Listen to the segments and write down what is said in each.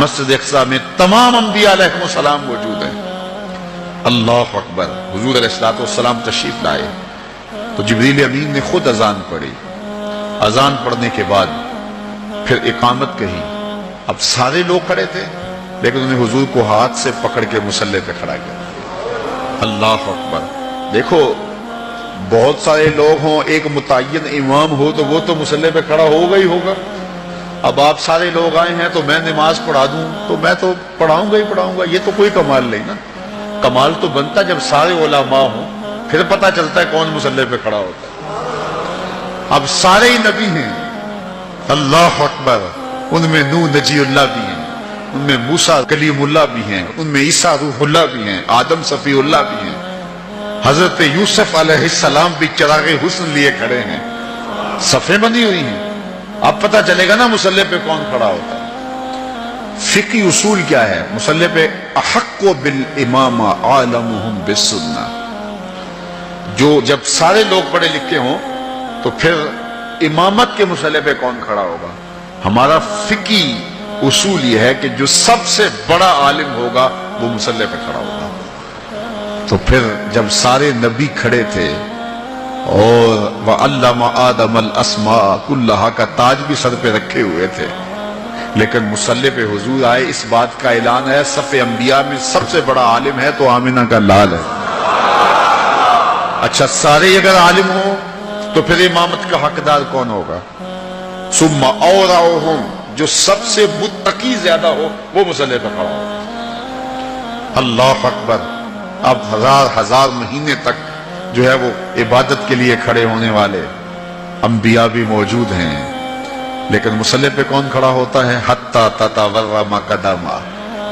مسجد اقصی میں تمام انبیاء علیہ السلام موجود ہیں۔ اللہ اکبر۔ حضور علیہ السلام تشریف لائے تو جبریل امین نے خود اذان پڑھی۔ اذان پڑھنے کے بعد پھر اقامت کہی۔ اب سارے لوگ کھڑے تھے لیکن انہیں حضور کو ہاتھ سے پکڑ کے مصلی پہ کھڑا کیا۔ اللہ اکبر۔ دیکھو بہت سارے لوگ ہوں، ایک متعین امام ہو تو وہ تو مصلی پہ کھڑا ہوگا ہی ہوگا۔ اب آپ سارے لوگ آئے ہیں تو میں نماز پڑھا دوں تو میں تو پڑھاؤں گا، یہ تو کوئی کمال نہیں نا۔ کمال تو بنتا جب سارے علماء ہوں، پھر پتہ چلتا ہے کون مصلی پہ کھڑا ہوتا ہے۔ اب سارے ہی نبی ہیں۔ اللہ اکبر۔ ان میں نوح نجی اللہ بھی ہیں، ان میں موسیٰ کلیم اللہ بھی ہیں، ان میں عیسیٰ روح اللہ بھی ہیں، آدم صفی اللہ بھی ہیں، حضرت یوسف علیہ السلام بھی چراغ حسن لیے کھڑے ہیں، صفیں بنی ہوئی ہیں۔ اب پتہ چلے گا نا مصلی پہ کون کھڑا ہوتا ہے۔ فقہی اصول کیا ہے؟ مصلی پہ احق بالامام عالمہم بالسنہ۔ جو جب سارے لوگ پڑھے لکھے ہوں تو پھر امامت کے مصلی پہ کون کھڑا ہوگا؟ ہمارا فقہی اصول یہ ہے کہ جو سب سے بڑا عالم ہوگا وہ مصلی پہ کھڑا ہوگا۔ تو پھر جب سارے نبی کھڑے تھے اور وَعَلَّمَ آدَمَ الْأَسْمَاءَ كُلَّهَا کا تاج بھی سر پہ رکھے ہوئے تھے، لیکن مصلی پہ حضور آئے، اس بات کا اعلان ہے صف انبیاء میں سب سے بڑا عالم ہے تو آمنہ کا لال ہے۔ اچھا سارے اگر عالم ہوں تو پھر امامت کا حقدار کون ہوگا؟ ثم اورعہم، جو سب سے متقی زیادہ ہو وہ مصلی پہ کھڑا ہو۔ اللہ اکبر۔ اب ہزار مہینے تک جو ہے وہ عبادت کے لیے کھڑے ہونے والے انبیاء بھی موجود ہیں، لیکن مصلی پہ کون کھڑا ہوتا ہے؟ حتی تتورم قدمہ،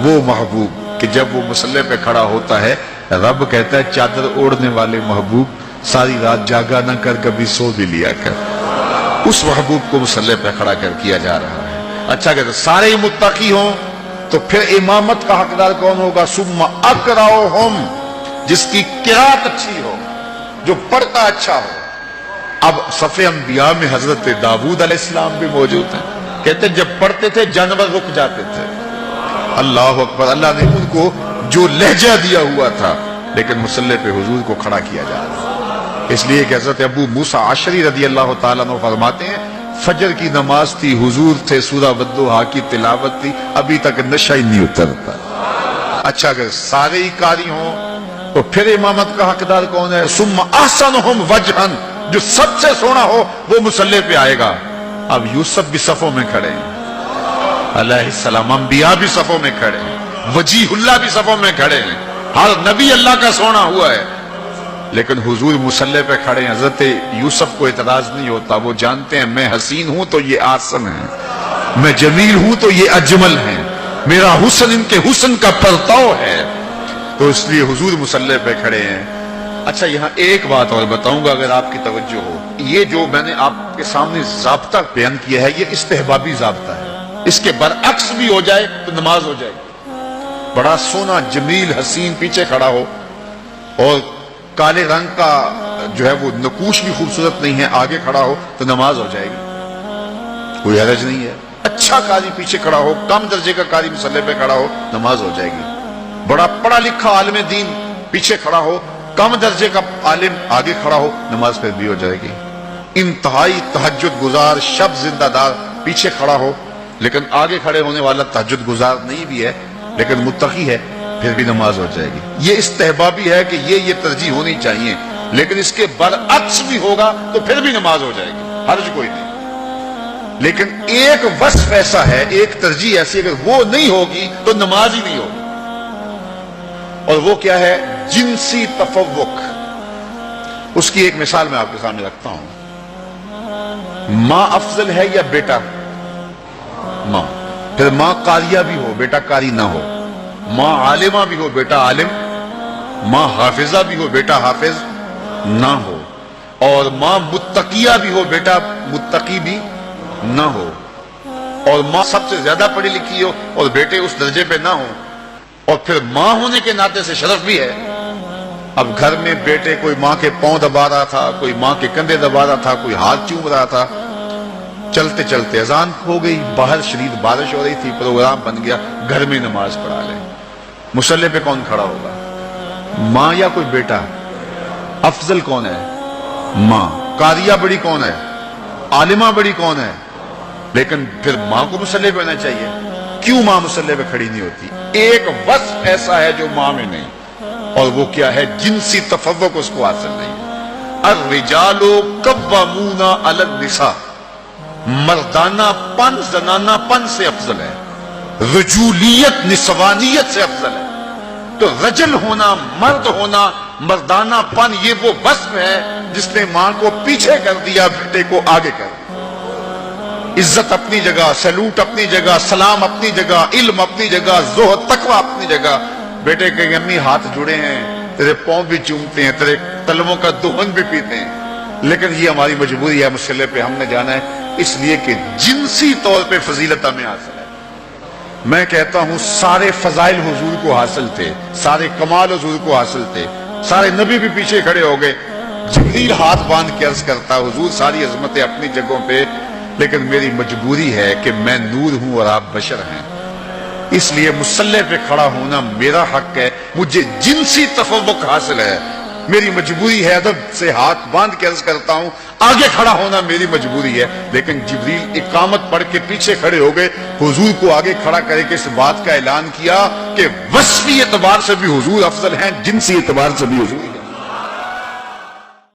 وہ محبوب کہ جب وہ مصلی پہ کھڑا ہوتا ہے رب کہتا ہے چادر اوڑھنے والے محبوب ساری رات جاگا نہ کر، کبھی سو بھی لیا کر۔ اس محبوب کو مصلی پہ کھڑا کر کیا جا رہا ہے۔ اچھا کہ سارے ہی متقی ہوں تو پھر امامت کا حقدار کون ہوگا؟ ثم اقرأہم، جس کی قرات اچھی ہو، جو پڑھتا اچھا ہو۔ اب صف انبیاء میں حضرت داؤد علیہ السلام بھی موجود ہیں، کہتے ہیں جب پڑھتے تھے جانور رک جاتے تھے۔ اللہ اکبر۔ اللہ نے ان کو جو لہجہ دیا ہوا تھا لیکن مصلی پہ حضور کو کھڑا کیا جا رہا ہے۔ اس لیے کہ حضرت ابو موسیٰ عشری رضی اللہ تعالیٰ عنہ فرماتے ہیں فجر کی نماز تھی، حضور تھے، سورہ والضحیٰ کی تلاوت تھی، ابھی تک نشہ ہی نہیں اترتا۔ اچھا اگر سارے ہی قاری ہوں تو پھر امامت کا حقدار کون ہے؟ ثم احسنہم وجہا، جو سب سے سونا ہو وہ مصلی پہ آئے گا۔ اب یوسف بھی صفوں میں کھڑے ہیں علیہ السلام، انبیاء بھی صفوں میں کھڑے ہیں، وجیہ اللہ بھی صفوں میں کھڑے ہیں، ہر نبی اللہ کا سونا ہوا ہے، لیکن حضور مصلی پہ کھڑے ہیں۔ حضرت یوسف کو اعتراض نہیں ہوتا، وہ جانتے ہیں میں حسین ہوں تو یہ آسن ہے، میں جمیل ہوں تو یہ اجمل ہے، میرا حسن ان کے حسن کا پرتاؤ ہے، تو اس لیے حضور مصلی پہ کھڑے ہیں۔ اچھا یہاں ایک بات اور بتاؤں گا اگر آپ کی توجہ ہو، یہ جو میں نے آپ کے سامنے ضابطہ بیان کیا ہے یہ استحبابی ضابطہ ہے، اس کے برعکس بھی ہو جائے تو نماز ہو جائے گی۔ بڑا سونا جمیل حسین پیچھے کھڑا ہو اور کالے رنگ کا جو ہے وہ نقوش بھی خوبصورت نہیں ہے آگے کھڑا ہو تو نماز ہو جائے گی، کوئی حرج نہیں ہے۔ اچھا قاری پیچھے کھڑا ہو، کم درجے کا قاری مصلی پہ کھڑا ہو، نماز ہو جائے گی۔ بڑا پڑھا لکھا عالم دین پیچھے کھڑا ہو، کم درجے کا عالم آگے کھڑا ہو، نماز پھر بھی ہو جائے گی۔ انتہائی تہجد گزار شب زندہ دار پیچھے کھڑا ہو لیکن آگے کھڑے ہونے والا تہجد گزار نہیں بھی ہے لیکن متقی ہے، پھر بھی نماز ہو جائے گی۔ یہ استحبابی ہے کہ یہ ترجیح ہونی چاہیے، لیکن اس کے برعکس بھی ہوگا تو پھر بھی نماز ہو جائے گی، حرج کوئی نہیں۔ لیکن ایک وصف ایسا ہے، ایک ترجیح ایسی اگر وہ نہیں ہوگی تو نماز ہی نہیں ہوگی، اور وہ کیا ہے؟ جنسی تفوق۔ اس کی ایک مثال میں آپ کے سامنے رکھتا ہوں۔ ماں افضل ہے یا بیٹا؟ ماں۔ پھر ماں قاریہ بھی ہو بیٹا قاری نہ ہو، ماں عالمہ بھی ہو بیٹا عالم، ماں حافظہ بھی ہو بیٹا حافظ نہ ہو، اور ماں متقیہ بھی ہو بیٹا متقی بھی نہ ہو، اور ماں سب سے زیادہ پڑھی لکھی ہو اور بیٹے اس درجے پہ نہ ہو، اور پھر ماں ہونے کے ناطے سے شرف بھی ہے۔ اب گھر میں بیٹے کوئی ماں کے پاؤں دبا رہا تھا، کوئی ماں کے کندھے دبا رہا تھا، کوئی ہاتھ چوم رہا تھا، چلتے چلتے اذان ہو گئی، باہر شدید بارش ہو رہی تھی، پروگرام بن گیا گھر میں نماز پڑھا لیں۔ مصلی پہ کون کھڑا ہوگا؟ ماں یا کوئی بیٹا؟ افضل کون ہے؟ ماں۔ قاریہ بڑی کون ہے؟ عالمہ بڑی کون ہے؟ لیکن پھر ماں کو مصلی پہ ہونا چاہیے۔ کیوں ماں مصلی پہ کھڑی نہیں ہوتی؟ ایک وصف ایسا ہے جو ماں میں نہیں، اور وہ کیا ہے؟ جنسی تفوق اس کو حاصل نہیں۔ الرجال قوامون علی النساء، مردانہ پن زنانہ پن سے افضل ہے، رجولیت نسوانیت سے افضل ہے۔ تو رجل ہونا، مرد ہونا، مردانہ پن، یہ وہ وصف ہے جس نے ماں کو پیچھے کر دیا، بیٹے کو آگے کر دیا۔ عزت اپنی جگہ، سیلوٹ اپنی جگہ، سلام اپنی جگہ، علم اپنی جگہ، زہد تقوی اپنی جگہ۔ بیٹے کہیں امی ہاتھ جڑے ہیں، تیرے پاؤں بھی چومتے ہیں، تیرے قلموں کا دہن بھی پیتے ہیں، لیکن یہ ہماری مجبوری ہے، مصلی پہ ہم نے جانا ہے، اس لیے کہ جنسی طور پہ فضیلت ہمیں حاصل ہے۔ میں کہتا ہوں سارے فضائل حضور کو حاصل تھے، سارے کمال حضور کو حاصل تھے، سارے نبی بھی پیچھے کھڑے ہو گئے۔ جبریل ہاتھ باندھ کے عرض کرتا، حضور ساری عظمتیں اپنی جگہوں پہ، لیکن میری مجبوری ہے کہ میں نور ہوں اور آپ بشر ہیں، اس لیے مصلی پہ کھڑا ہونا میرا حق ہے، مجھے جنسی تفوق حاصل ہے، میری مجبوری ہے، ادب سے ہاتھ باندھ کے عرض کرتا ہوں آگے کھڑا ہونا میری مجبوری ہے۔ لیکن جبریل اقامت پڑھ کے پیچھے کھڑے ہو گئے، حضور کو آگے کھڑا کرے کے اس بات کا اعلان کیا کہ وصفی اعتبار سے بھی حضور افضل ہیں، جنسی اعتبار سے بھی حضور ہیں۔